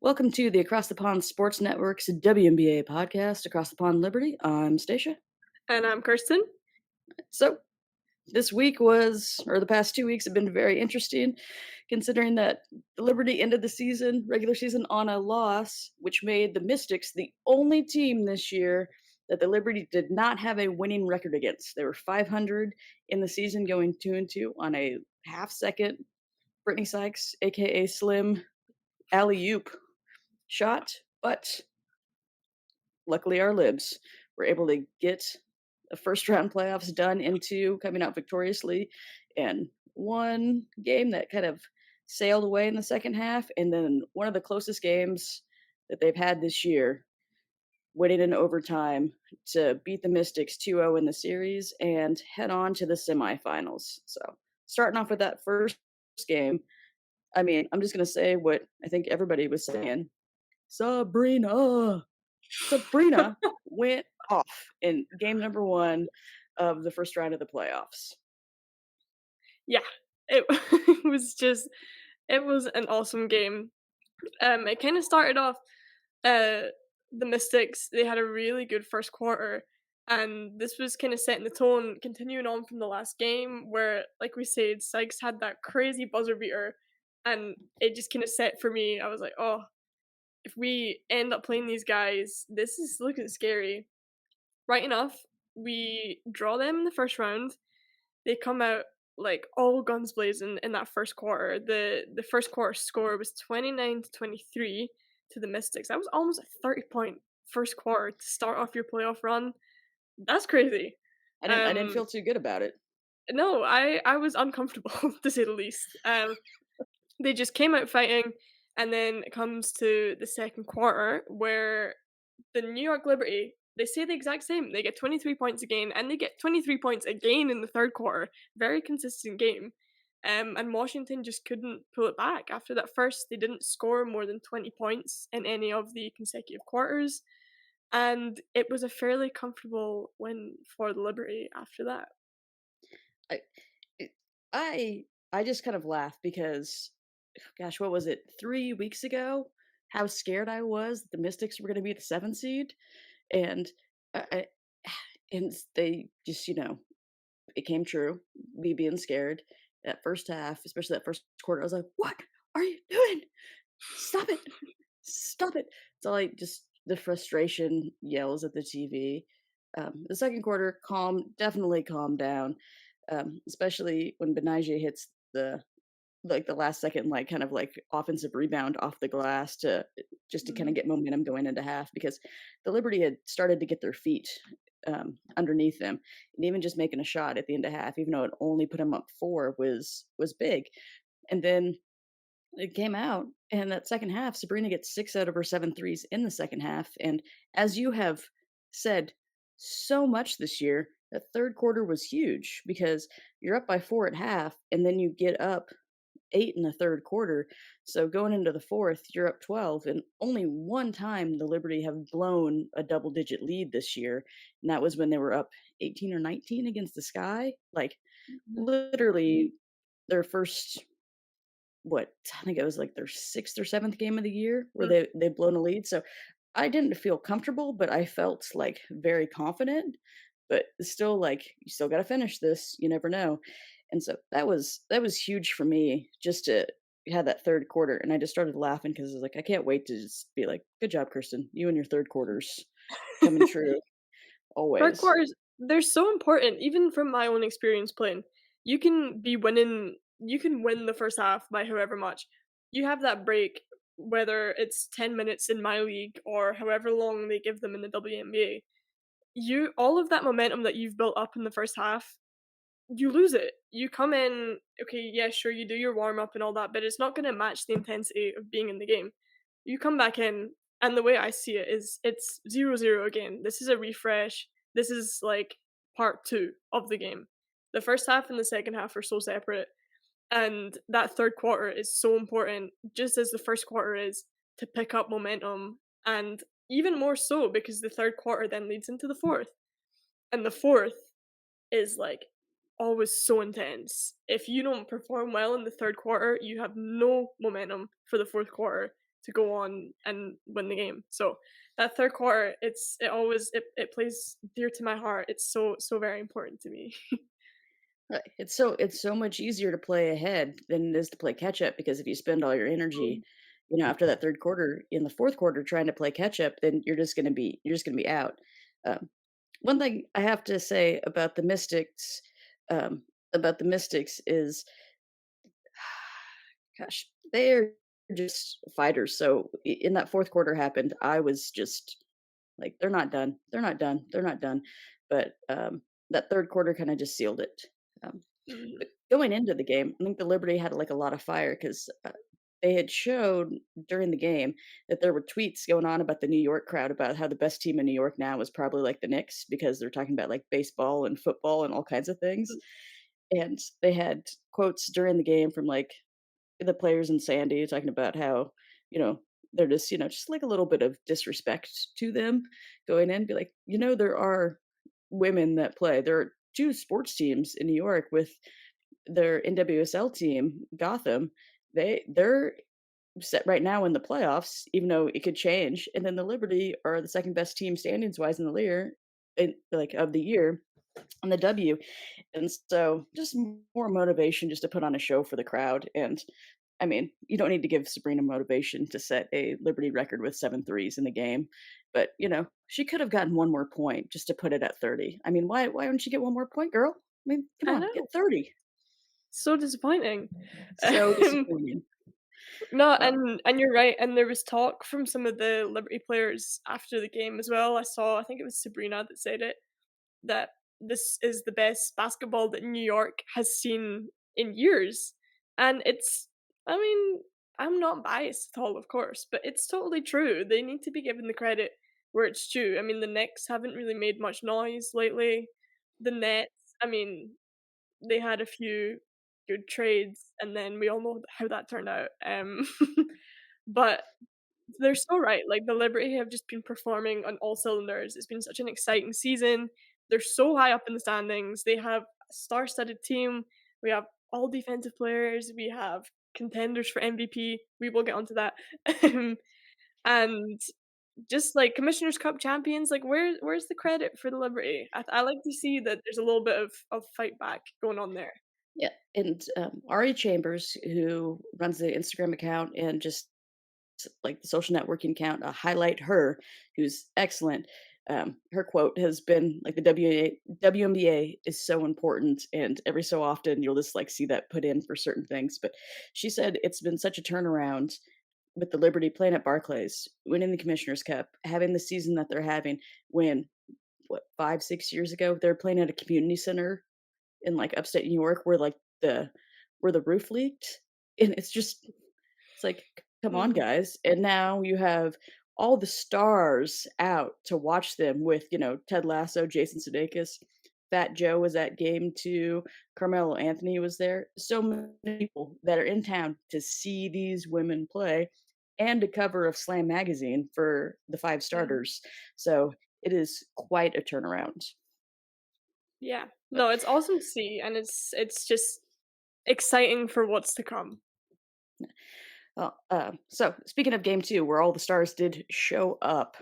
Welcome to the Across the Pond Sports Network's WNBA podcast, Across the Pond Liberty. I'm Stacia. And I'm Kirstin. So, this week or the past 2 weeks have been very interesting, considering that the Liberty ended the regular season, on a loss, which made the Mystics the only team this year that the Liberty did not have a winning record against. They were 500 in the season, going 2-2 on a half-second Brittany Sykes, aka Slim, alley-oop shot, but luckily our libs were able to get the first round playoffs done into coming out victoriously and one game that kind of sailed away in the second half, and then one of the closest games that they've had this year, winning in overtime to beat the Mystics 2-0 in the series and head on to the semifinals. So starting off with that first game, I mean, I'm just going to say what I think everybody was saying. Sabrina went off in game number 1 of the first round of the playoffs. Yeah, it it was an awesome game. It kind of started off, the Mystics, they had a really good first quarter, and this was kind of setting the tone, continuing on from the last game where, like we said, Sykes had that crazy buzzer beater, and it just kind of set for me. I was like, oh, if we end up playing these guys, this is looking scary. Right enough, we draw them in the first round. They come out like all guns blazing in that first quarter. The first quarter score was 29-23 to the Mystics. That was almost a 30-point first quarter to start off your playoff run. That's crazy. I didn't Um feel too good about it. no, I was uncomfortable to say the least. They just came out fighting, and then it comes to the second quarter where the New York Liberty, they say the exact same. They get 23 points again, and they get 23 points again in the third quarter. Very consistent game. And Washington just couldn't pull it back. After that first, they didn't score more than 20 points in any of the consecutive quarters. And it was a fairly comfortable win for the Liberty after that. I it I just kind of laugh because, gosh, what was it, 3 weeks ago? How scared I was that the Mystics were gonna be the 7th seed, and I and they just, it came true, me being scared. That first half, especially that first quarter, I was like, "What are you doing? Stop it! Stop it!" So, like, just the frustration yells at the TV. The second quarter, definitely calmed down, especially when Benaje hits the last second, like, kind of, like, offensive rebound off the glass just to kinda Mhm. get momentum going into half because the Liberty had started to get their feet, underneath them, and even just making a shot at the end of half, even though it only put them up 4, was big, and then it came out, and that second half, Sabrina gets 6 out of her 7 threes in the second half, and as you have said so much this year, that third quarter was huge because you're up by 4 at half, and then you get up 8 in the third quarter. So going into the fourth, you're up 12, and only one time the Liberty have blown a double-digit lead this year, and that was when they were up 18 or 19 against the Sky. Like, Mhm. literally their first, I think it was like their 6th or 7th game of the year where Mm. they've blown a lead. So I didn't feel comfortable, but I felt, like, very confident, but still, like, you still gotta finish this, you never know. And so that was huge for me just to have that third quarter, and I just started laughing because I was like, "I can't wait to just be like, 'Good job, Kristen. You and your third quarters coming true Third always.'" quarters, they're so important, even from my own experience playing. You can win the first half by however much. You have that break, whether it's 10 minutes in my league or however long they give them in the WNBA. All of that momentum that you've built up in the first half, you lose it. You come in, okay, yeah, sure, you do your warm up and all that, but it's not gonna match the intensity of being in the game. You come back in, and the way I see it is it's 0-0 again. This is a refresh. This is like part two of the game. The first half and the second half are so separate, and that third quarter is so important, just as the first quarter is, to pick up momentum, and even more so because the third quarter then leads into the fourth. And the fourth is like always so intense. If you don't perform well in the third quarter, you have no momentum for the fourth quarter. to go on and win the game. So that third quarter, it plays dear to my heart. It's so very important to me. Right. It's so much easier to play ahead than it is to play catch up because if you spend all your energy, Mm, after that third quarter in the fourth quarter trying to play catch up, then you're just gonna be out. Um, one thing I have to say um, about the Mystics is, gosh, they're just fighters. So in that fourth quarter happened, I was just like, they're not done, they're not done, they're not done. But that third quarter kind of just sealed it. Um, mhm, But going into the game, I think the Liberty had, like, a lot of fire 'cause, they had showed during the game that there were tweets going on about the New York crowd about how the best team in New York now is probably, like, the Knicks because they're talking about, like, baseball and football and all kinds of things, mm, and they had quotes during the game from, like, the players and Sandy talking about how, you know, they're just, just, like, a little bit of disrespect to them going in, be like, there are women that play. There are 2 sports teams in New York with their NWSL team, Gotham, they're set right now in the playoffs, even though it could change. And then the Liberty are the second best team standings wise in the lear in like of the year on the W. And so just more motivation just to put on a show for the crowd. And I mean, you don't need to give Sabrina motivation to set a Liberty record with 7 threes in the game. But, she could have gotten one more point just to put it at 30. I mean, why don't you get one more point, girl? I mean, come I on, get know, 30. so disappointing. So disappointing. No, Well, and you're right, and there was talk from some of the Liberty players after the game as well. I think it was Sabrina that said it, that this is the best basketball that New York has seen in years. And I mean, I'm not biased at all, of course, but it's totally true. They need to be given the credit where it's due. I mean, the Knicks haven't really made much noise lately. The Nets, I mean, they had a few good trades, and then we all know how that turned out. But they're so right. Like the Liberty have just been performing on all cylinders. It's been such an exciting season. They're so high up in the standings. They have a star-studded team. We have all defensive players. We have contenders for MVP. We will get onto that. And just like Commissioner's Cup champions, like where's the credit for the Liberty? I like to see that there's a little bit of fight back going on there. yeah, and, Ari Chambers, who runs the Instagram account and just, like, the social networking account, highlight her, who's excellent. Her quote has been, like, "The WNBA is so important," and every so often, you'll just, like, see that put in for certain things, but she said it's been such a turnaround with the Liberty playing at Barclays, winning the Commissioner's Cup, having the season that they're having when, what, 5, 6 years ago, they were playing at a community center in, like, upstate New York where the roof leaked, and it's like, "Come on, Mhm. guys," and now you have all the stars out to watch them with, Ted Lasso, Jason Sudeikis, Fat Joe was at game 2, Carmelo Anthony was there, so many people that are in town to see these women play, and a cover of Slam magazine for the 5 Mhm. starters, so it is quite a turnaround. Yeah. No, it's awesome to see, and it's just exciting for what's to come. Well, so speaking of game 2, where all the stars did show up,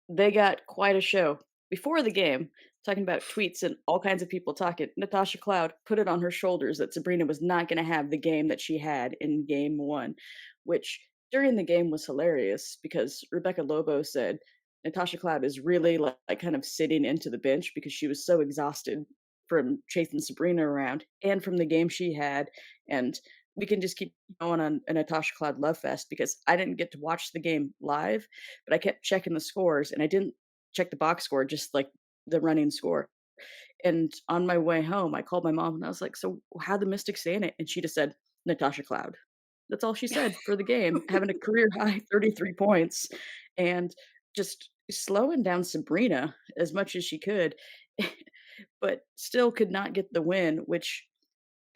they got quite a show. Before the game, talking about tweets and all kinds of people talking, Natasha Cloud put it on her shoulders that Sabrina was not going to have the game that she had in game 1, which during the game was hilarious because Rebecca Lobo said Natasha Cloud is really like kind of sitting into the bench because she was so exhausted from chasing Sabrina around and from the game she had. And we can just keep going on a Natasha Cloud love fest because I didn't get to watch the game live, but I kept checking the scores and I didn't check the box score, just like the running score. And on my way home, I called my mom and I was like, "So how the Mystics say in it?" And she just said, "Natasha Cloud." That's all she said for the game, having a career high 33 points and just slowing down Sabrina as much as she could, but still could not get the win, which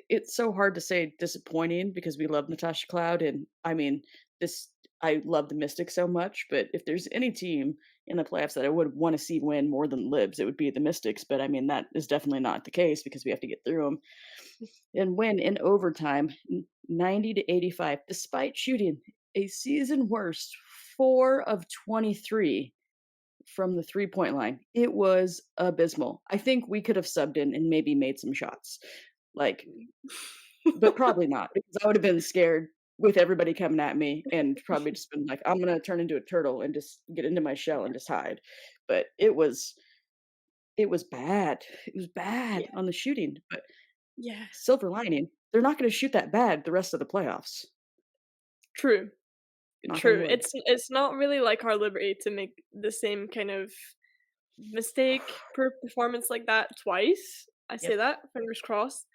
it's so hard to say disappointing because we love Natasha Cloud, and I mean, this I love the Mystics so much, but if there's any team in the playoffs that I would want to see win more than Libs, it would be the Mystics. But I mean, that is definitely not the case because we have to get through them and win in overtime, 90 to 85, despite shooting a season worst 4 of 23 from the three-point line. It was abysmal. I think we could have subbed in and maybe made some shots. Like, but probably not, because I would have been scared with everybody coming at me and probably just been like, "I'm gonna turn into a turtle and just get into my shell and just hide." But it was bad. It was bad Yeah, on the shooting, but yeah, silver lining, they're not gonna shoot that bad the rest of the playoffs. true, Knock on true. wood. It's not really like our Liberty to make the same kind of mistake per performance like that twice. I say Yep. that, fingers crossed.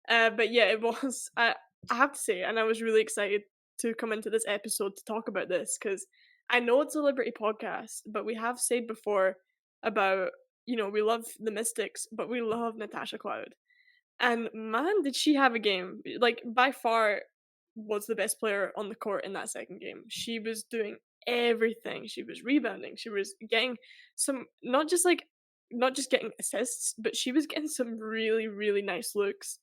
But yeah, it was I have to say, and I was really excited to come into this episode to talk about this because I know it's a Liberty podcast, but we have said before about, we love the Mystics, but we love Natasha Cloud. And man, did she have a game. Like, by far was the best player on the court in that second game. She was doing everything. She was rebounding. She was getting some not just getting assists, but she was getting some really, really nice looks.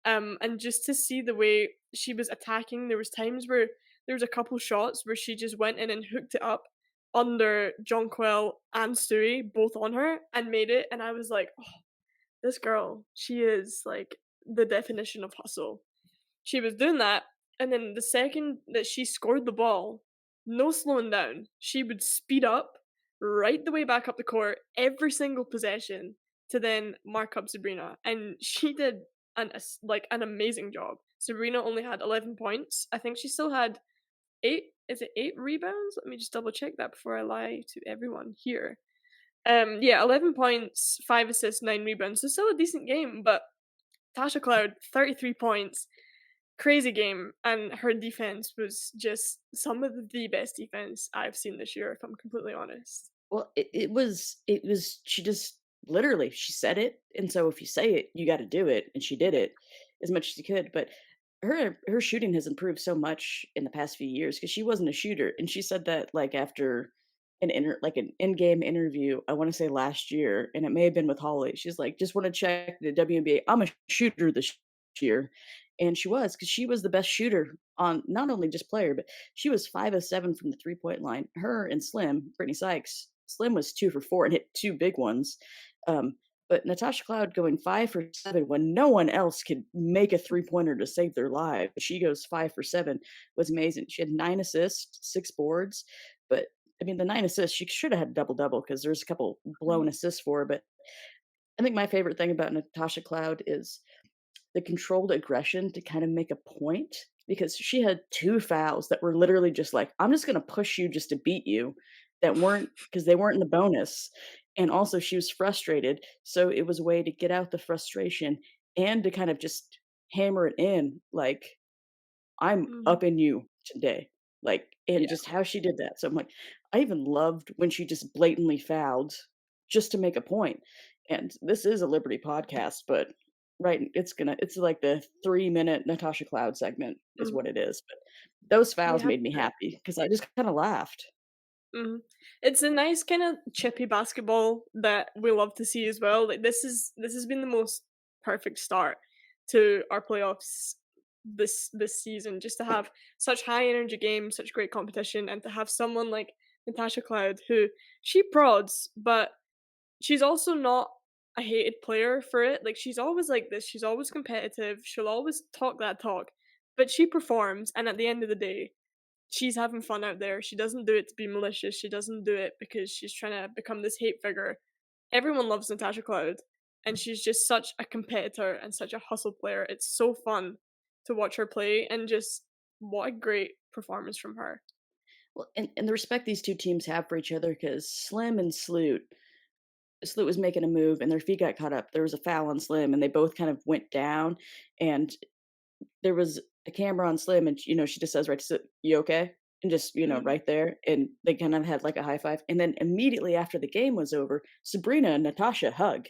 And just to see the way she was attacking, there was times where there was a couple shots where she just went in and hooked it up under Jonquel and Stewie, both on her, and made it. And I was like, this girl, she is like the definition of hustle. She was doing that, and then the second that she scored the ball, no slowing down. She would speed up right the way back up the court every single possession to then mark up Sabrina, and she did an amazing job. Sabrina only had 11 points. I think she still had 8 is it 8 rebounds? Let me just double check that before I lie to everyone here. Yeah, 11 points, 5 assists, 9 rebounds. So still a decent game, but Tasha Cloud, 33 points, crazy game, and her defense was just some of the best defense I've seen this year, if I'm completely honest. Well, it was she just literally, she said it, and so if you say it, you gotta do it, and she did Yeah. it as much as she could, but her shooting has improved so much in the past few years because she wasn't a shooter, and she said that, like, after an in-game interview, I wanna say last year, and it may have been with Holly. She's like, "Just wanna check the WNBA. I'm a shooter this year," and she was, because she was the best shooter on not only just player, but she was 5 of 7 from the three-point line. Her and Slim, Brittany Sykes, Slim was 2 for 4 and hit 2 big ones. Um, but Natasha Cloud going 5 for 7 when no one else could make a three-pointer to save their life. She goes 5 for 7 was amazing. She had 9 assists, 6 boards, but I mean, the 9 assists, she should have had a double-double because there's a couple blown Mhm, assists for her, but I think my favorite thing about Natasha Cloud is the controlled aggression to kind of make a point, because she had 2 fouls that were literally just like, "I'm just gonna push you just to beat you," that weren't, because they weren't in the bonus, and also she was frustrated, so it was a way to get out the frustration and to kind of just hammer it in, like, I'm mhm. up in you today. Like, and Yeah, just how she did that. So I'm like, I even loved when she just blatantly fouled just to make a point. And this is a Liberty podcast, but right, it's like the 3-minute Natasha Cloud segment is mhm. what it is. But those You fouls have made me to. happy because I just kind of laughed. Mhm. It's a nice kinda chippy basketball that we love to see as well. Like, this has been the most perfect start to our playoffs this season, just to have such high energy games, such great competition, and to have someone like Natasha Cloud who she prods, but she's also not a hated player for it. Like, she's always like this, she's always competitive, she'll always talk that talk, but she performs, and at the end of the day, she's having fun out there. She doesn't do it to be malicious. She doesn't do it because she's trying to become this hate figure. Everyone loves Natasha Cloud, and she's just such a competitor and such a hustle player. It's so fun to watch her play, and just what a great performance from her. Well, and the respect these two teams have for each other, because Slim and Sloot was making a move and their feet got caught up. There was a foul on Slim and they both kind of went down, and there was a camera on Slim and, she just says right to "You okay?" And just, Mhm, right there, and they kind of had like a high five, and then immediately after the game was over, Sabrina and Natasha hug.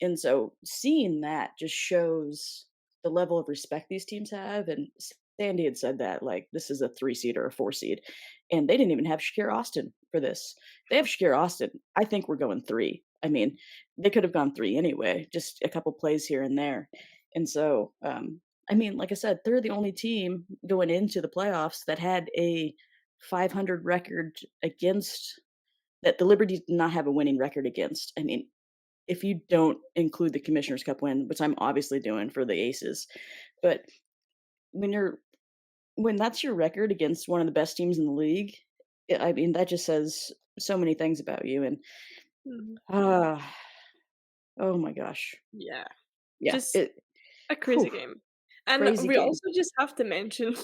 And so seeing that just shows the level of respect these teams have, and Sandy had said that, like, this is a 3 seed or a 4 seed, and they didn't even have Shakira Austin for this. They have Shakira Austin. I think we're going 3. I mean, they could have gone 3 anyway, just a couple plays here and there. And so, I mean, like I said, they're the only team going into the playoffs that had a 500 record against that the Liberty did not have a winning record against. I mean, if you don't include the Commissioner's Cup win, which I'm obviously doing for the Aces, but when you're when that's your record against one of the best teams in the league, I mean, that just says so many things about you, and, Mhm. ah, oh my gosh. Yeah, Yeah, just a crazy whew, game. And crazy we game. also just have to mention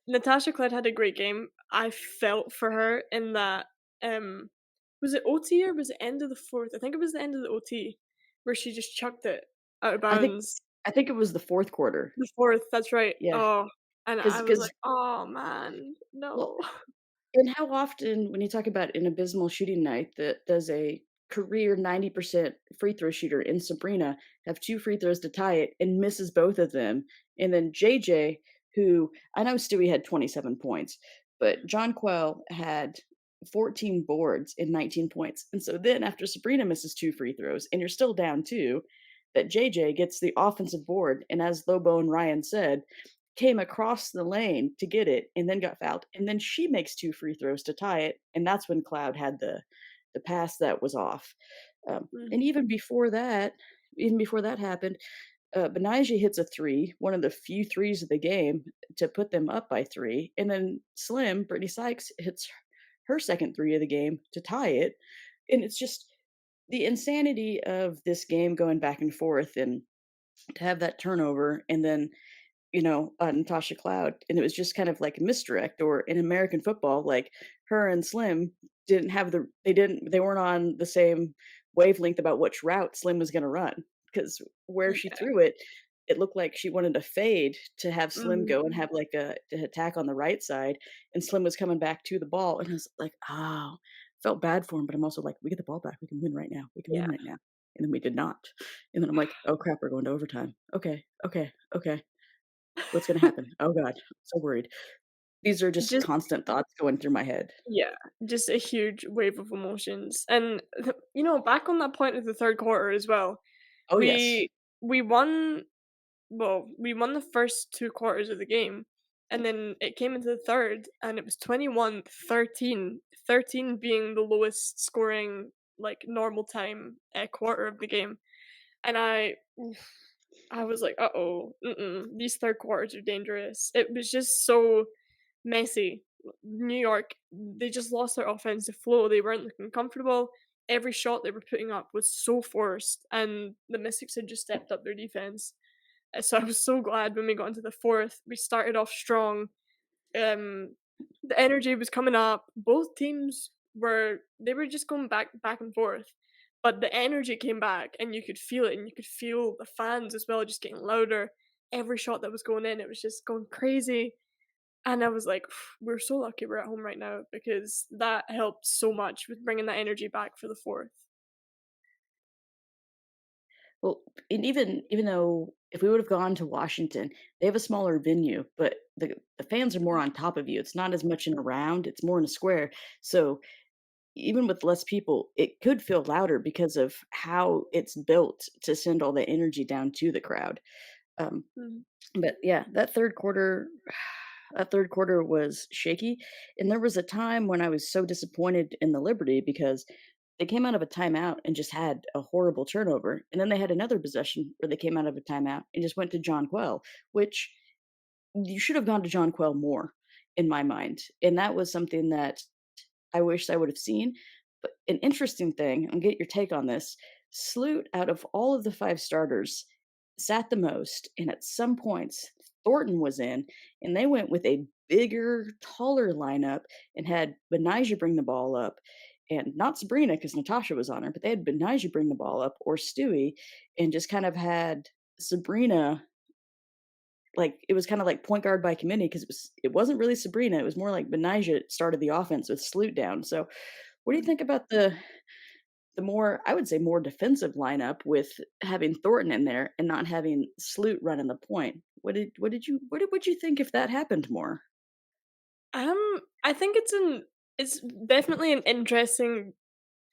Natasha Cloud had a great game. I felt for her in that, um was it OT or was it end of the 4th? I think it was the end of the OT where she just chucked it out of I think bounds. I think it was the 4th quarter. The 4th, that's right. Yeah, Oh, and I was because like, "Oh, man, well, no." and how often, when you talk about an abysmal shooting night that does a career 90% free throw shooter in Sabrina have 2 free throws to tie it and misses both of them, and then JJ, who I know Stewie had 27 points, but John Quell had 14 boards and 19 points, and so then after Sabrina misses 2 free throws and you're still down 2, that JJ gets the offensive board, and as Lobo and Ryan said, came across the lane to get it and then got fouled, and then she makes 2 free throws to tie it, and that's when Cloud had the pass that was off. Mhm. And even before that happened, Benaja hits a 3, one of the few threes of the game to put them up by 3, and then Brittany Sykes, hits her second 3 of the game to tie it, and it's just the insanity of this game going back and forth, and to have that turnover, and then Natasha Cloud, and it was just kind of like a misdirect, or in American football, like, her and Slim didn't have they weren't on the same wavelength about which route Slim was gonna run, run, because where she Yeah. threw it, it looked like she wanted to fade to have Slim Mhm. go and have, like, a to attack on the right side, and Slim was coming back to the ball, and I was like, "Oh," felt bad for him, but I'm also like, "We get the ball back, we can win right now, we can win Yeah. right now," and then we did not, and then I'm like, "Oh crap, we're going to overtime. Okay, okay, okay." What's gonna happen? Oh god, so worried. These are just Just constant thoughts going through my head. yeah, just a huge wave of emotions, and, back on that point of the 3rd quarter as well, Oh, yes. we we won we won the first 2 quarters of the game, and then it came into the 3rd, and it was 21-13, 13 being the lowest scoring, like, normal time, quarter of the game, and I was like, "Uh-oh, mm-mm, these 3rd quarters are dangerous." It was just so messy. New York, they just lost their offensive flow, they weren't looking comfortable, every shot they were putting up was so forced, and the Mystics had just stepped up their defense. So I was so glad when we got into the 4th, we started off strong, um, the energy was coming up, both teams were just going back and forth, but the energy came back and you could feel it, and you could feel the fans as well just getting louder. Every shot that was going in, it was just going crazy, and I was like, "We're so lucky we're at home right now," because that helped so much with bringing that energy back for the 4th. Well, and even though if we would've gone to Washington, they have a smaller venue, but the fans are more on top of you. It's not as much in a round, it's more in a square. So, even with less people, it could feel louder because of how it's built to send all the energy down to the crowd. Um, Mhm. but yeah, that 3rd quarter was shaky, and there was a time when I was so disappointed in the Liberty because they came out of a timeout and just had a horrible turnover, and then they had another possession where they came out of a timeout and just went to John Quell, which you should have gone to John Quell more in my mind, and that was something that I wish I would have seen. But an interesting thing, and get your take on this, Sloot, out of all of the 5 starters, sat the most, and at some points, Thornton was in, and they went with a bigger, taller lineup and had Benijah bring the ball up, and not Sabrina because Natasha was on her, but they had Benijah bring the ball up, or Stewie, and just kind of had Sabrina, like, it was kinda like point guard by committee because it wasn't really Sabrina, it was more like Benijah started the offense with Sloot down. So what do you think about the more, I would say, more defensive lineup with having Thornton in there and not having Sloot running the point? What did you think if that happened more? I think it's definitely an interesting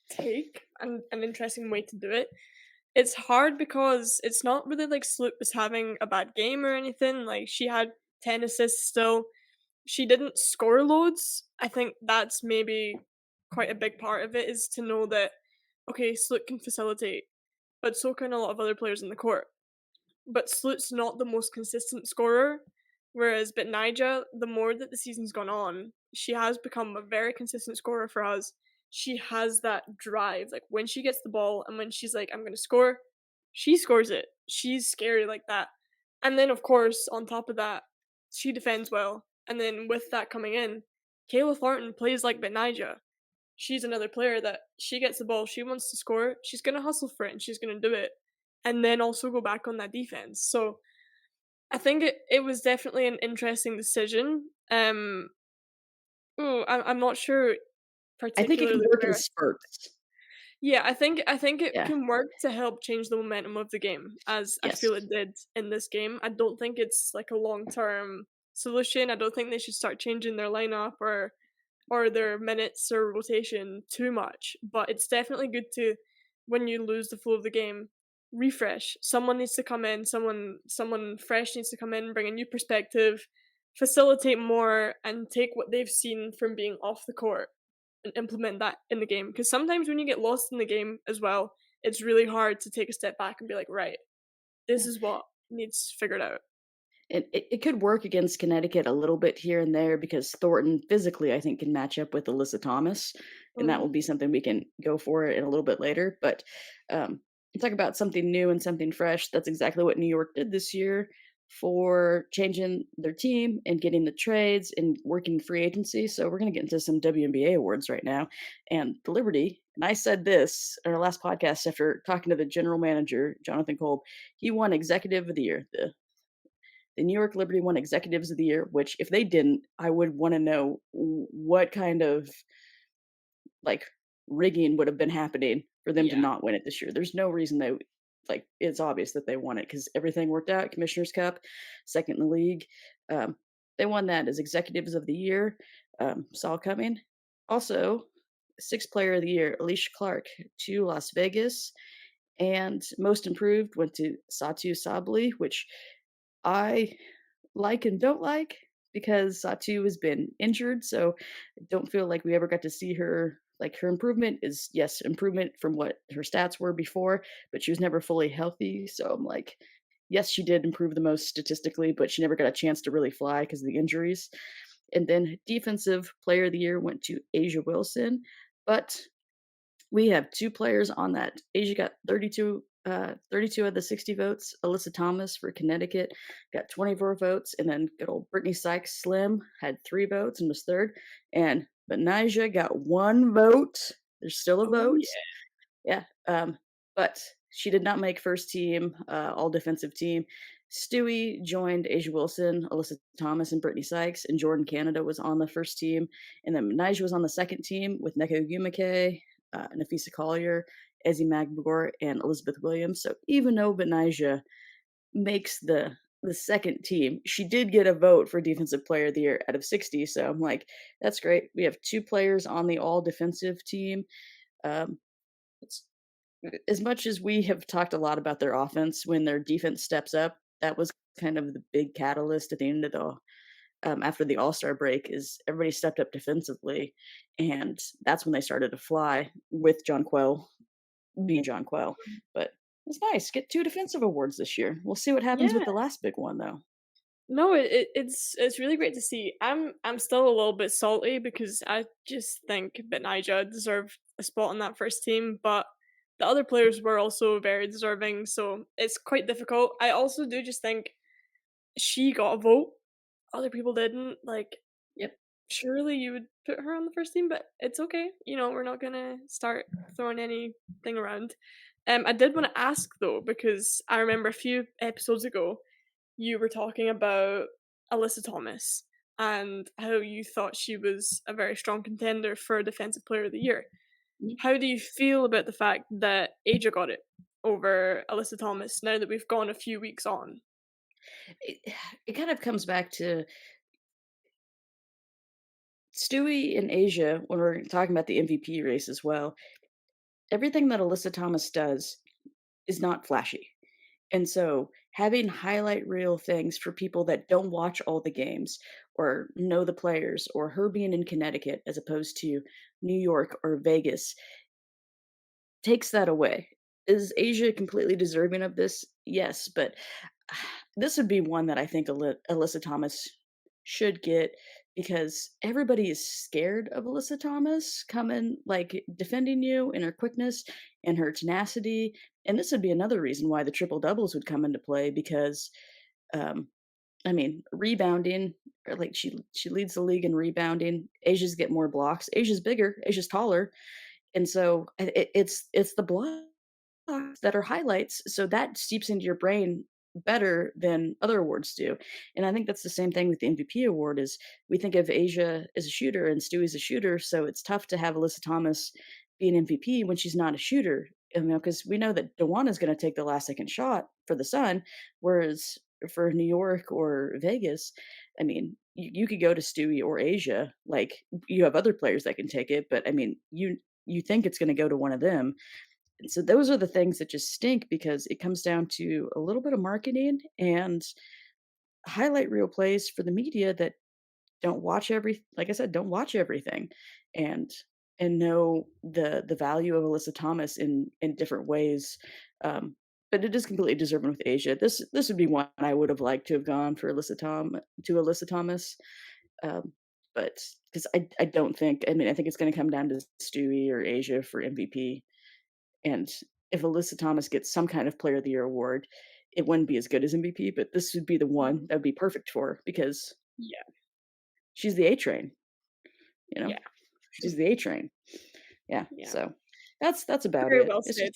take and an interesting way to do it. It's hard because it's not really like Sloop was having a bad game or anything, like, she had 10 assists still. She didn't score loads. I think that's maybe quite a big part of it, is to know that, okay, Sloop can facilitate, but so can a lot of other players in the court. But Sloot's not the most consistent scorer, whereas Nija, the more that the season's gone on, she has become a very consistent scorer for us. She has that drive, like, when she gets the ball and when she's like, "I'm gonna score," she scores it. She's scary like that. And then, of course, on top of that, she defends well, and then with that coming in, Kayla Thornton plays like Nija. She's another player that she gets the ball, she wants to score, she's gonna hustle for it and she's gonna do it, and then also go back on that defense. So I think it was definitely an interesting decision. I'm not sure I think it can particularly work in where. spurts. Yeah, I think it Yeah. can work to help change the momentum of the game, as I Yes. feel it did in this game. I don't think it's like a long term solution. I don't think they should start changing their lineup or their minutes or rotation too much. But it's definitely good to, when you lose the flow of the game, refresh. Someone needs to come in, someone fresh needs to come in, bring a new perspective, facilitate more, and take what they've seen from being off the court and implement that in the game. Because sometimes when you get lost in the game as well, it's really hard to take a step back and be like, right, this Yeah. is what needs figured out. It could work against Connecticut a little bit here and there because Thornton physically, I think, can match up with Alyssa Thomas, and that Mm, will be something we can go for in a little bit later. But you talk about something new and something fresh. That's exactly what New York did this year for changing their team and getting the trades and working free agency. So we're going to get into some WNBA awards right now. And the Liberty, and I said this in our last podcast after talking to the general manager, Jonathan Kolb, he won Executive of the Year. The New York Liberty won Executives of the Year, which if they didn't, I would want to know what kind of like rigging would have been happening for them to yeah, not win it this year. There's no reason they like it's obvious that they won it because everything worked out. Commissioner's Cup, second in the league. Um, they won that as Executives of the Year. Saw it coming. Also, sixth player of the year, Alicia Clark to Las Vegas. And most improved went to Satu Sabli, which I like and don't like because Satu has been injured, so I don't feel like we ever got to see her like her improvement is yes, improvement from what her stats were before, but she was never fully healthy. So I'm like, yes, she did improve the most statistically, but she never got a chance to really fly because of the injuries. And then defensive player of the year went to Asia Wilson, but we have 2 players on that. Asia got 32 of the 60 votes. Alyssa Thomas for Connecticut got 24 votes, and then good old Brittany Sykes Slim had 3 votes and was 3rd, and Benija got 1 vote. There's still a oh vote. yeah, Yeah, but she did not make first team, all defensive team. Stewie joined Asia Wilson, Alyssa Thomas, and Brittany Sykes, and Jordan Canada was on the first team. And then Nigel was on the second team with Neko Yumike, Nafisa Collier, Ezzy Magbor, and Elizabeth Williams. So even though Benija makes the second team, she did get a vote for Defensive Player of the Year out of 60. So I'm like, that's great. We have 2 players on the all defensive team. Um, it's as much as we have talked a lot about their offense, when their defense steps up, that was kind of the big catalyst at the end of the after the All-Star break is everybody stepped up defensively, and that's when they started to fly with John Quell being John Quell. But it's nice. Get 2 defensive awards this year. We'll see what happens with yeah. the last big one though. No, it's really great to see. I'm still a little bit salty because I just think Benija deserved a spot on that first team, but the other players were also very deserving, so it's quite difficult. I also do just think she got a vote, other people didn't. Like, Yep. surely you would put her on the first team, but it's okay. We're not gonna start throwing anything around. I did want to ask though, because I remember a few episodes ago you were talking about Alyssa Thomas and how you thought she was a very strong contender for Defensive Player of the Year. How do you feel about the fact that Aja got it over Alyssa Thomas now that we've gone a few weeks on? It, it kind of comes back to Stewie in Asia when we're talking about the MVP race as well. Everything that Alyssa Thomas does is not flashy. And so having highlight reel things for people that don't watch all the games or know the players or her being in Connecticut as opposed to New York or Vegas takes that away. Is Asia completely deserving of this? Yes, but this would be one that I think Alyssa Thomas should get because everybody is scared of Alyssa Thomas coming, like defending you and her quickness and her tenacity. And this would be another reason why the triple doubles would come into play because, um, I mean, rebounding, or like she leads the league in rebounding. Asia's get more blocks. Asia's bigger. Asia's taller, and so it's the blocks that are highlights, so that seeps into your brain better than other awards do. And I think that's the same thing with the MVP award is we think of Asia as a shooter and Stewie's a shooter, so it's tough to have Alyssa Thomas be an MVP when she's not a shooter. You know, because we know that Dewana's going to take the last second shot for the Sun, whereas for New York or Vegas, I mean, you could go to Stewie or Asia. Like you have other players that can take it, but I mean, you think it's going to go to one of them. And so those are the things that just stink because it comes down to a little bit of marketing and highlight reel plays for the media that don't watch like I said, don't watch everything and know the value of Alyssa Thomas in different ways. But it is completely deserving with Asia. This would be one I would have liked to have gone for Alyssa Thomas. Um, but because I don't think I mean I think it's going to come down to Stewie or Asia for MVP. And if Alyssa Thomas gets some kind of Player of the Year award, it wouldn't be as good as MVP, but this would be the one Mhm. that would be perfect for her because Yeah, she's the A train, you know? yeah, She's the A train. Yeah, yeah. so that's about Very it. well It's just said.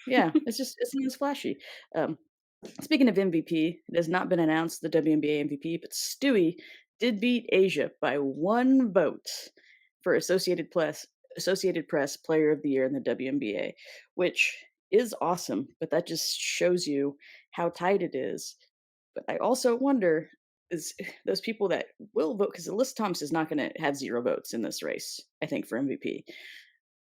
yeah, it's not as flashy. Um, Speaking of MVP, it has not been announced the WNBA MVP, but Stewie did beat Asia by 1 vote for Associated Press Player of the Year in the WNBA, which is awesome, but that just shows you how tight it is. But I also wonder is those people that will vote because Alyssa Thomas is not going to have 0 votes in this race, I think, for MVP.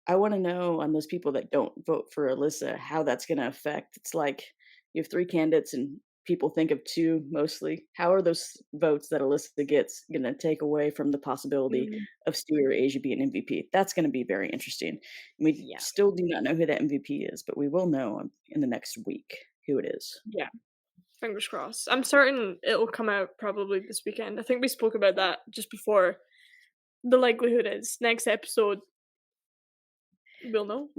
I wanna know on those people that don't vote for Alyssa, how that's gonna affect it's like, you have 3 candidates and people think of 2 mostly. How are those votes that Alyssa gets gonna take away from the possibility Mhm. of Stewie or Asia being MVP? That's gonna be very interesting. We Yeah, still do not know who that MVP is, but we will know in the next week who it is. yeah. Fingers crossed. I'm certain it'll come out probably this weekend. I think we spoke about that just before. The likelihood is next episode we'll know.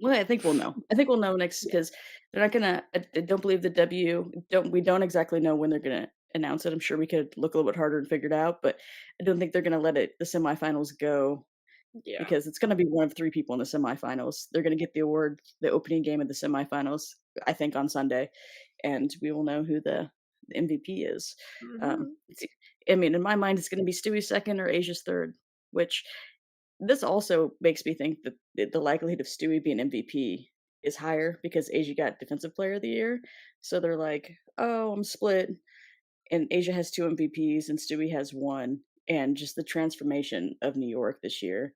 Well, I think we'll know. I think we'll know next Yeah, because they're not gonna. I don't believe the W. Don't we don't exactly know when they're gonna announce it. I'm sure we could look a little bit harder and figure it out, but I don't think they're gonna let the semifinals go yeah. because it's gonna be one of 3 people in the semifinals. They're gonna get the award, the opening game of the semifinals, I think on Sunday, and we will know who the MVP is. Mhm. It's I mean, in my mind, it's gonna be Stewie's 2nd or Asia's 3rd, which this also makes me think that the likelihood of Stewie being MVP is higher because Asia got Defensive Player of the Year. So they're like, "Oh, I'm split," and Asia has 2 MVPs and Stewie has 1, and just the transformation of New York this year.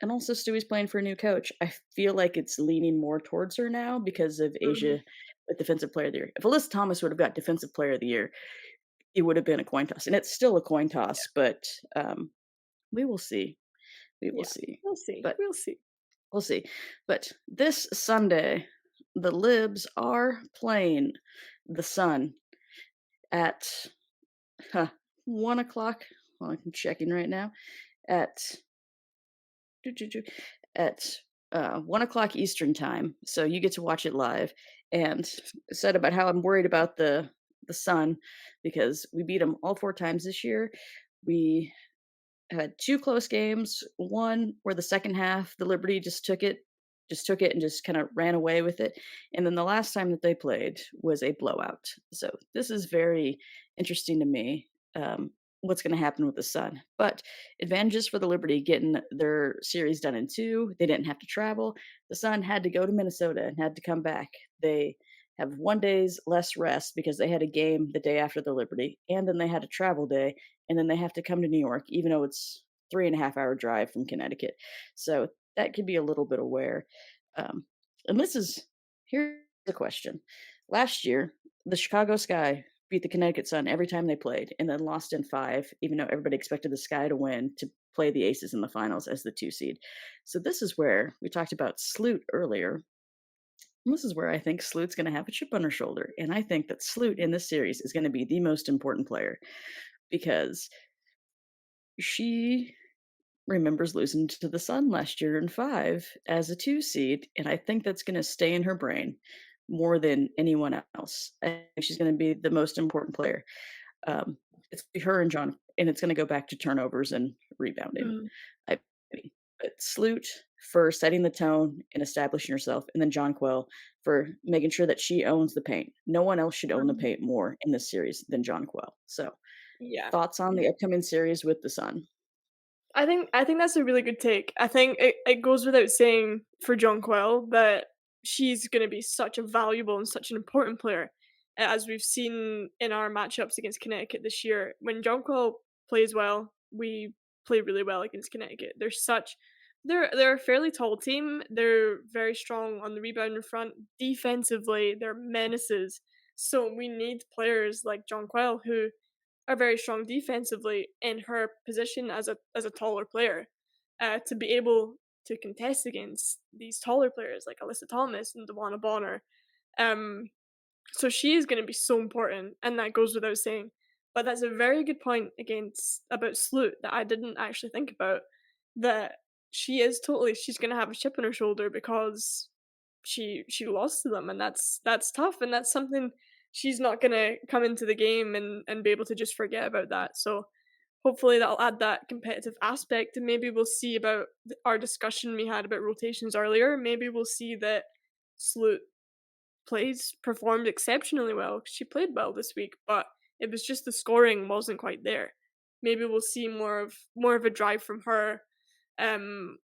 And also Stewie's playing for a new coach. I feel like it's leaning more towards her now because of Mhm. Asia with Defensive Player of the Year. If Alyssa Thomas would have got Defensive Player of the Year, it would have been a coin toss, and it's still a coin toss, but, we will see. We will Yeah. see. We'll see. But We'll see. we'll see. But this Sunday, the Libs are playing the Sun at huh, 1 o'clock. Well, I'm checking right now at doo, doo, doo, at 1 o'clock Eastern time. So you get to watch it live. And said about how I'm worried about the Sun because we beat them all 4 times this year. We had 2 close games, one where the second half, the Liberty just took it and just kinda ran away with it, and then the last time that they played was a blowout. So, this is very interesting to me, what's gonna happen with the Sun, but advantages for the Liberty getting their series done in 2, they didn't have to travel. The Sun had to go to Minnesota and had to come back. They have 1 day's less rest because they had a game the day after the Liberty, and then they had a travel day, and then they have to come to New York, even though it's 3.5 hour drive from Connecticut. So that could be a little bit of wear. Um, and this is here. the question. Last year, the Chicago Sky beat the Connecticut Sun every time they played and then lost in 5, even though everybody expected the Sky to win to play the Aces in the finals as the 2 seed. So this is where we talked about Sloot earlier. This is where I think Sloot's going to have a chip on her shoulder. And I think that Sloot in this series is going to be the most important player because she remembers losing to the Sun last year in 5 as a 2 seed, and I think that's gonna stay in her brain more than anyone else. I think she's gonna be the most important player. It's her and John, and it's gonna go back to turnovers and rebounding. Mm, I but Sloot for setting the tone and establishing herself, and then Jonquel for making sure that she owns the paint. No one else should own the mhm. paint more in this series than Jonquel. So, Yeah. thoughts on the upcoming series with the Sun? I think that's a really good take. I think it goes without saying for Jonquel that she's gonna be such a valuable and such an important player, as we've seen in our matchups against Connecticut this year. When Jonquel plays well, we play really well against Connecticut. They're a fairly tall team. They're very strong on the rebounding front. Defensively, they're menaces. So we need players like Jonquel who are very strong defensively in her position as a taller player, to be able to contest against these taller players like Alyssa Thomas and Dewana Bonner. Um, so she is going to be so important, and that goes without saying. But that's a very good point against about Sloot that I didn't actually think about. That she's going to have a chip on her shoulder because she lost to them, and that's tough, and that's something she's not going to come into the game and be able to just forget about that. So hopefully that'll add that competitive aspect, and maybe we'll see about our discussion we had about rotations earlier. Maybe we'll see that Sloot plays performed exceptionally well 'cause she played well this week, but it was just the scoring wasn't quite there. Maybe we'll see more of a drive from her. Um,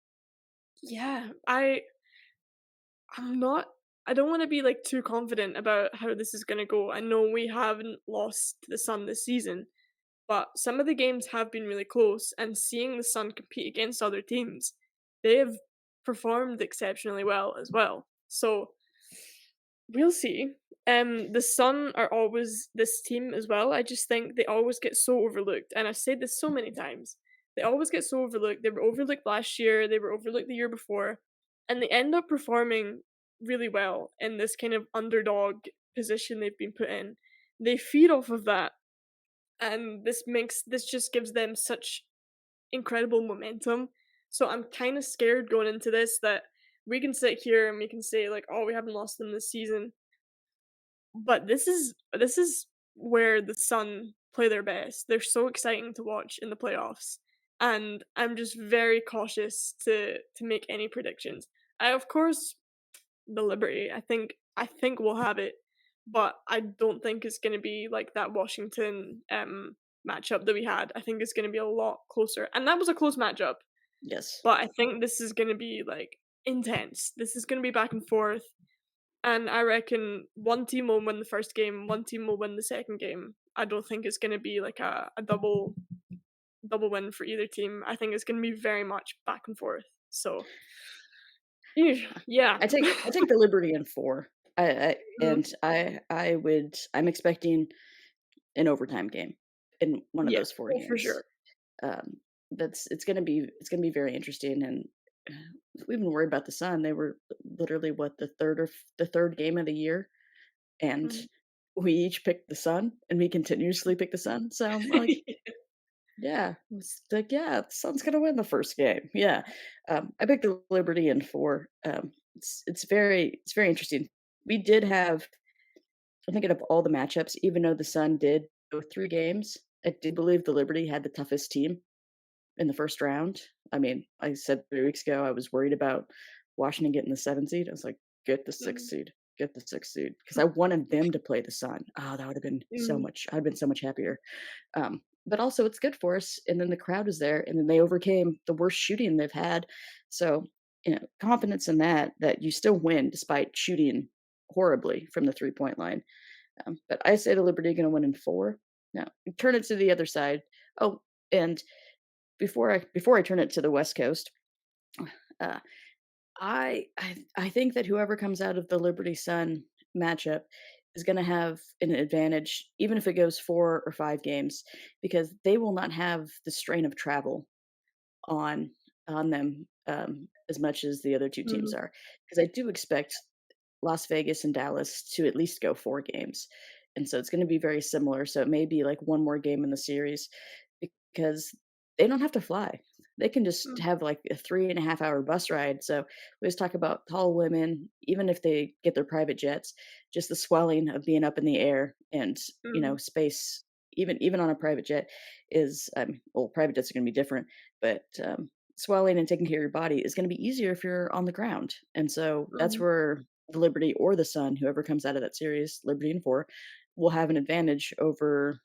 yeah, I'm not. I don't want to be like too confident about how this is going to go. I know we haven't lost to the Sun this season, but some of the games have been really close, and seeing the Sun compete against other teams, they have performed exceptionally well as well. So we'll see. The Sun are always this team as well. I just think they always get so overlooked, and I've said this so many times. They always get so overlooked. They were overlooked last year. They were overlooked the year before, and they end up performing really well in this kind of underdog position they've been put in. They feed off of that, and this just gives them such incredible momentum. So I'm kind of scared going into this that we can sit here and we can say like, "Oh, we haven't lost them this season," but this is where the Sun play their best. They're so exciting to watch in the playoffs, and I'm just very cautious to make any predictions. I of course the Liberty. I think we'll have it, but I don't think it's going to be like that Washington matchup that we had. I think it's going to be a lot closer, and that was a close matchup. Yes. But I think this is going to be like intense. This is going to be back and forth. And I reckon one team will win the first game, one team will win the second game. I don't think it's gonna be like a double win for either team. I think it's gonna be very much back and forth. So yeah. I take the liberty in 4. I Mhm. and I'm expecting an overtime game in one of Yeah. those 4 Oh, for games. sure. Um, that's it's gonna be very interesting, and we've been worried about the Sun. They were literally, what, the 3rd game of the year, and Mhm. we each picked the Sun, and we continuously pick the Sun, so I'm like, "Yeah." It's like, "Yeah, the Sun's gonna win the 1st game." Yeah. I picked the Liberty in 4. It's very interesting. We did have I think out of all the matchups, even though the Sun did go 3 games, I do believe the Liberty had the toughest team in the 1st round. I mean, I said 3 weeks ago I was worried about Washington getting the 7th seed. I was like, "Get the 6th Mhm. seed. Get the 6th seed," because I wanted them to play the Sun. Oh, that would have been so Mhm. much I'd been so much happier. But also it's good for us, and then the crowd is there, and then they overcame the worst shooting they've had. So, confidence in that you still win despite shooting horribly from the three-point line. But I say the Liberty gonna win in 4. Now, turn it to the other side. Oh, and before I turn it to the West Coast, uh, I think that whoever comes out of the Liberty Sun matchup is going to have an advantage, even if it goes 4 or 5 games, because they will not have the strain of travel on them as much as the other two teams Mhm. are. Because I do expect Las Vegas and Dallas to at least go 4 games, and so it's going to be very similar. So it may be like one more game in the series because they don't have to fly. They can just Mm, have like a 3.5 hour bus ride. So we always talk about tall women, even if they get their private jets, just the swelling of being up in the air and mhm, space. Even on a private jet is well, private jets are going to be different, but swelling and taking care of your body is going to be easier if you're on the ground. And so that's mhm, where the Liberty or the Sun, whoever comes out of that series, Liberty and four, will have an advantage over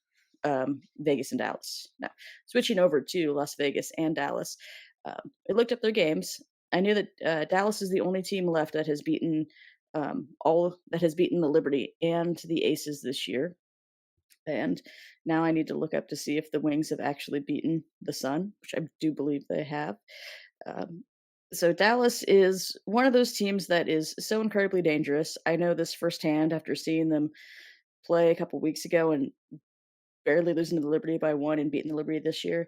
Vegas and Dallas. Now, switching over to Las Vegas and Dallas, I looked up their games. I knew that Dallas is the only team left that has beaten all that has beaten the Liberty and the Aces this year. And now I need to look up to see if the Wings have actually beaten the Sun, which I do believe they have. Um, so Dallas is one of those teams that is so incredibly dangerous. I know this firsthand after seeing them play a couple weeks ago and barely losing to the Liberty by one and beating the Liberty this year.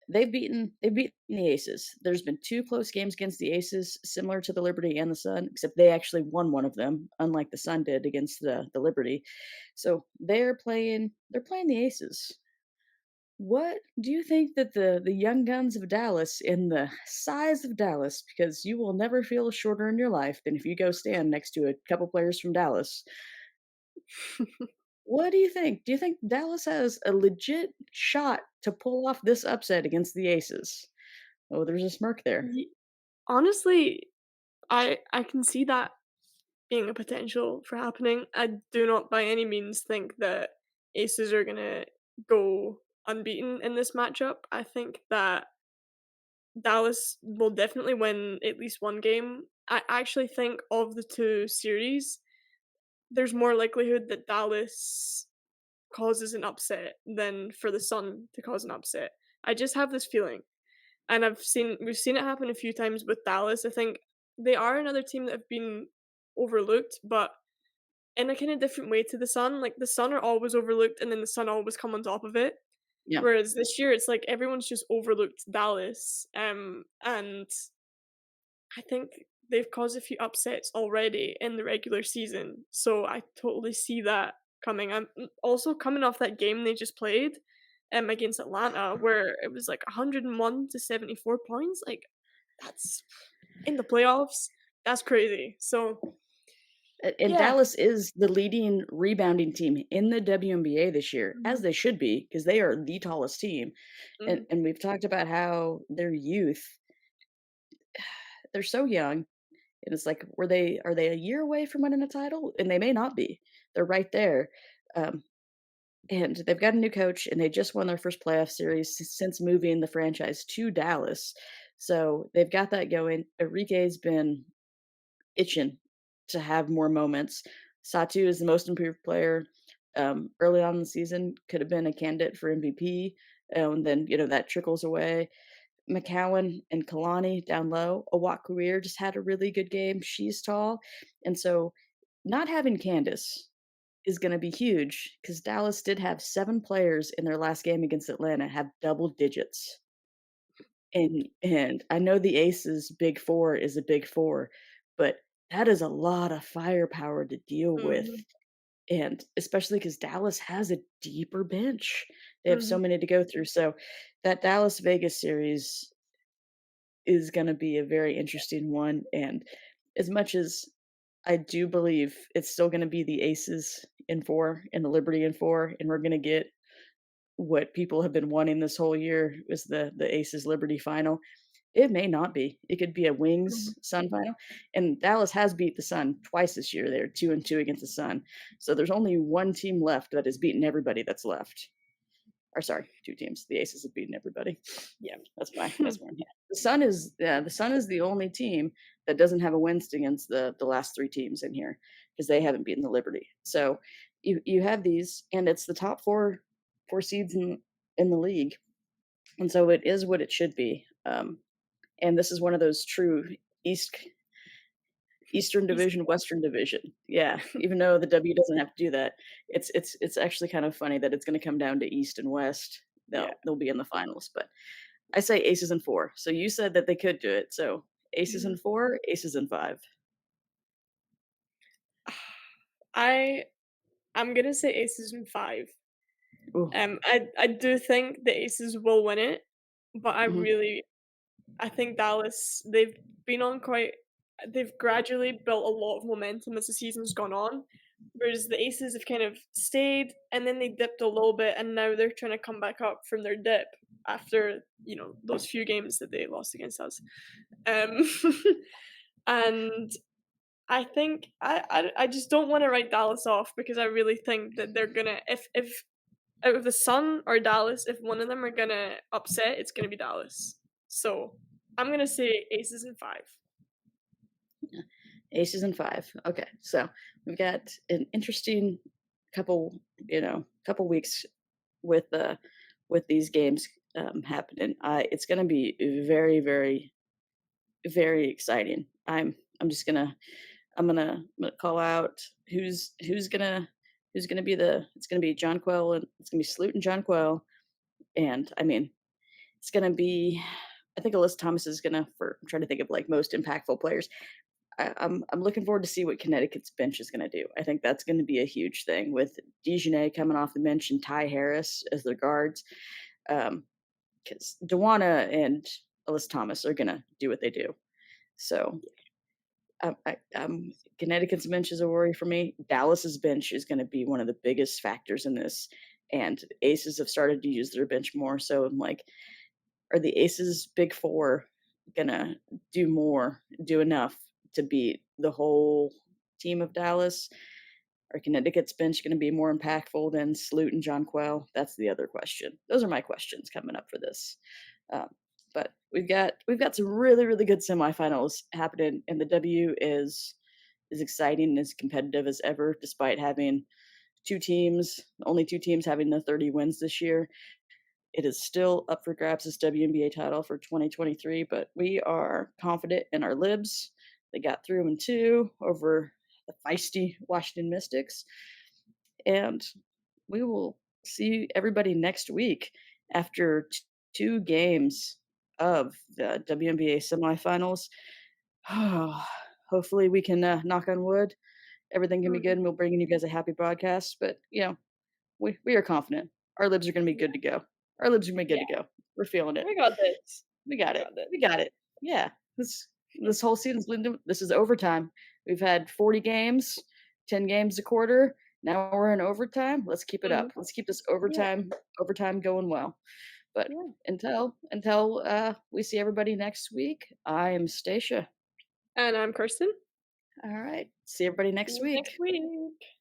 They've beaten the Aces. There's been 2 close games against the Aces, similar to the Liberty and the Sun, except they actually won one of them, unlike the Sun did against the Liberty. So they're playing the Aces. What do you think that the young guns of Dallas in the size of Dallas, because you will never feel shorter in your life than if you go stand next to a couple players from Dallas. What do you think? Do you think Dallas has a legit shot to pull off this upset against the Aces? Oh, there's a smirk there. Ye honestly, I can see that being a potential for happening. I do not by any means think that Aces are gonna go unbeaten in this matchup. I think that Dallas will definitely win at least one game. I actually think of the 2 series, there's more likelihood that Dallas causes an upset than for the Sun to cause an upset. I just have this feeling. And we've seen it happen a few times with Dallas. I think they are another team that have been overlooked, but in a kind of different way to the Sun. Like the Sun are always overlooked and then the Sun always come on top of it. Yeah, Whereas this year it's like everyone's just overlooked Dallas. And I think they've caused a few upsets already in the regular season. So I totally see that coming. I'm also coming off that game they just played against Atlanta where it was like 101 to 74 points. Like that's in the playoffs. That's crazy. So and yeah. Dallas is the leading rebounding team in the WNBA this year, as Mhm, they should be, because they are the tallest team. And mhm, and we've talked about how their youth, they're so young. And it's like, are they a year away from winning a title? And they may not be. They're right there. Um, and they've got a new coach, and they just won their first playoff series since moving the franchise to Dallas. So they've got that going. Enrique's been itching to have more moments. Satu is the most improved player. Early on in the season, could have been a candidate for MVP, and then that trickles away. McCowan and Kalani down low. Awak Career just had a really good game. She's tall, and so not having Candace is going to be huge because Dallas did have 7 players in their last game against Atlanta have double digits. And I know the Aces big 4 is a big 4, but that is a lot of firepower to deal with, mhm, and especially because Dallas has a deeper bench. They have so mhm, many to go through, so that Dallas-Vegas series is gonna be a very interesting one, and as much as I do believe it's still gonna be the Aces in 4 and the Liberty in 4, and we're gonna get what people have been wanting this whole year is the Aces Liberty final. It may not be. It could be a mhm. Wings Sun final, and Dallas has beat the Sun twice this year. They're 2-2 against the Sun. So there's only one team left that has beaten everybody that's left. Or sorry, 2 teams. The Aces have beaten everybody. Yeah, that's my yeah. The Sun is the only team that doesn't have a win against the last 3 teams in here because they haven't beaten the Liberty. So you have these, and it's the top 4 seeds in the league, and so it is what it should be. And this is one of those true East Eastern East Division, Western Division. Yeah, even though the W doesn't have to do that. It's actually kind of funny that it's gonna come down to East and West. yeah. They'll be in the finals, but I say aces and 4. So you said that they could do it, so aces Mhm. and 4, aces and 5. I I'm gonna say Aces in 5. Ooh, I do think the Aces will win it, but mhm, I think Dallas, been on quite they've gradually built a lot of momentum as the season's gone on, whereas the Aces have kind of stayed and then they dipped a little bit and now they're trying to come back up from their dip after, those few games that they lost against us. Um, and I think I just don't wanna write Dallas off because I really think that they're gonna if out of the Sun or Dallas, if one of them are gonna upset, it's gonna be Dallas. So, I'm gonna say Aces in 5. aces and 5. Okay, so we've got an interesting couple, couple weeks with, with these games, happening. It's gonna be very, very, very exciting. I'm just gonna I'm gonna call out who's gonna be the it's gonna be John Quell and it's gonna be Sloot and John Quell, and I mean it's gonna be I think Alyssa Thomas is gonna for I'm trying to think of like most impactful players. I'm looking forward to see what Connecticut's bench is gonna do. I think that's gonna be a huge thing with Dejanay coming off the bench and Ty Harris as their guards. Because Dewana and Alyssa Thomas are gonna do what they do. So Connecticut's bench is a worry for me. Dallas's bench is going to be one of the biggest factors in this, and Aces have started to use their bench more. So I'm like, are the Aces big four gonna do enough to beat the whole team of Dallas? Are Connecticut's bench going to be more impactful than Sloot and John Quell? That's the other question. Those are my questions coming up for this. Um, but we've got some really really good semifinals happening, and the W is exciting and as competitive as ever, despite having only two teams having the 30 wins this year. It is still up for grabs this WNBA title for 2023, but we are confident in our libs. They got through in two over the feisty Washington Mystics, and we will see everybody next week after two games of the WNBA semifinals. Hopefully, we can knock on wood. Everything can be good, Mhm. and we'll bring you guys a happy broadcast. But we are confident. Our libs are going to be Yeah, good to go. Our libs are going to be yeah. good to go. We're feeling it. We got this. We got We it. got this. We got it. Yeah. This whole season's been this is overtime. We've had 40 games, 10 games a quarter. Now we're in overtime. Let's keep it Mhm. up. Let's keep this Yeah, overtime going well. But yeah. until we see everybody next week, I am Stacia. And I'm Kirsten. All right. See everybody See next you next week. week.